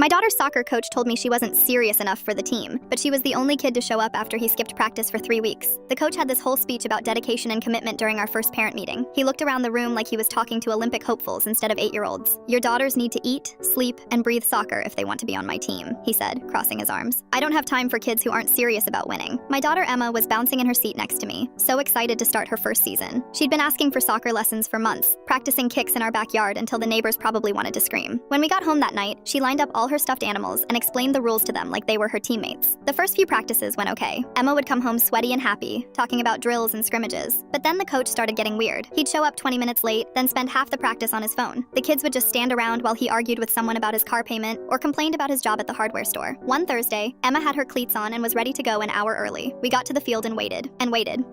My daughter's soccer coach told me she wasn't serious enough for the team, but she was the only kid to show up after he skipped practice for 3 weeks. The coach had this whole speech about dedication and commitment during our first parent meeting. He looked around the room like he was talking to Olympic hopefuls instead of 8-year-olds. Your daughters need to eat, sleep, and breathe soccer if they want to be on my team, he said, crossing his arms. I don't have time for kids who aren't serious about winning. My daughter Emma was bouncing in her seat next to me, so excited to start her first season. She'd been asking for soccer lessons for months, practicing kicks in our backyard until the neighbors probably wanted to scream. When we got home that night, she lined up all her stuffed animals and explained the rules to them like they were her teammates. The first few practices went okay. Emma would come home sweaty and happy, talking about drills and scrimmages. But then the coach started getting weird. He'd show up 20 minutes late, then spend half the practice on his phone. The kids would just stand around while he argued with someone about his car payment or complained about his job at the hardware store. One Thursday, Emma had her cleats on and was ready to go an hour early. We got to the field and waited.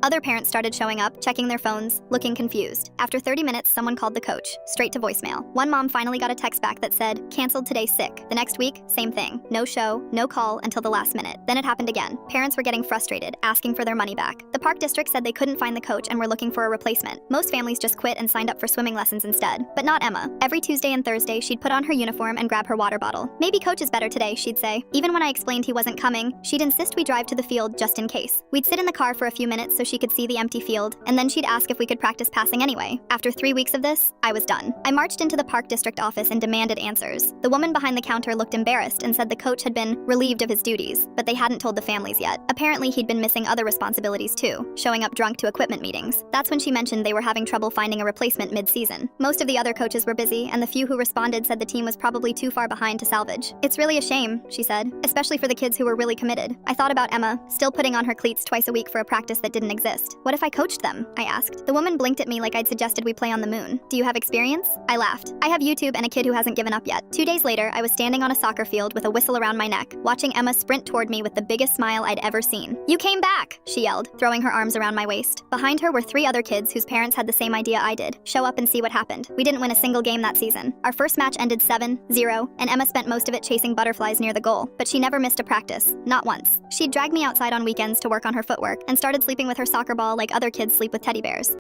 Other parents started showing up, checking their phones, looking confused. After 30 minutes, someone called the coach, straight to voicemail. One mom finally got a text back that said, "Canceled today, sick." The next week, same thing. No show, no call until the last minute. Then it happened again. Parents were getting frustrated, asking for their money back. The park district said they couldn't find the coach and were looking for a replacement. Most families just quit and signed up for swimming lessons instead. But not Emma. Every Tuesday and Thursday, she'd put on her uniform and grab her water bottle. "Maybe coach is better today," she'd say. Even when I explained he wasn't coming, she'd insist we drive to the field just in case. We'd sit in the car for a few minutes so she could see the empty field, and then she'd ask if we could practice passing anyway. After 3 weeks of this, I was done. I marched into the park district office and demanded answers. The woman behind the counter looked embarrassed and said the coach had been relieved of his duties, but they hadn't told the families yet. Apparently, he'd been missing other responsibilities too, showing up drunk to equipment meetings. That's when she mentioned they were having trouble finding a replacement mid-season. Most of the other coaches were busy, and the few who responded said the team was probably too far behind to salvage. "It's really a shame," she said, "especially for the kids who were really committed." I thought about Emma, still putting on her cleats twice a week for a practice that didn't exist. "What if I coached them?" I asked. The woman blinked at me like I'd suggested we play on the moon. "Do you have experience?" I laughed. "I have YouTube and a kid who hasn't given up yet." 2 days later, I was standing on a soccer field with a whistle around my neck, watching Emma sprint toward me with the biggest smile I'd ever seen. "You came back!" she yelled, throwing her arms around my waist. Behind her were 3 other kids whose parents had the same idea I did. Show up and see what happened. We didn't win a single game that season. Our first match ended 7-0, and Emma spent most of it chasing butterflies near the goal. But she never missed a practice. Not once. She'd drag me outside on weekends to work on her footwork, and started sleeping with her soccer ball like other kids sleep with teddy bears.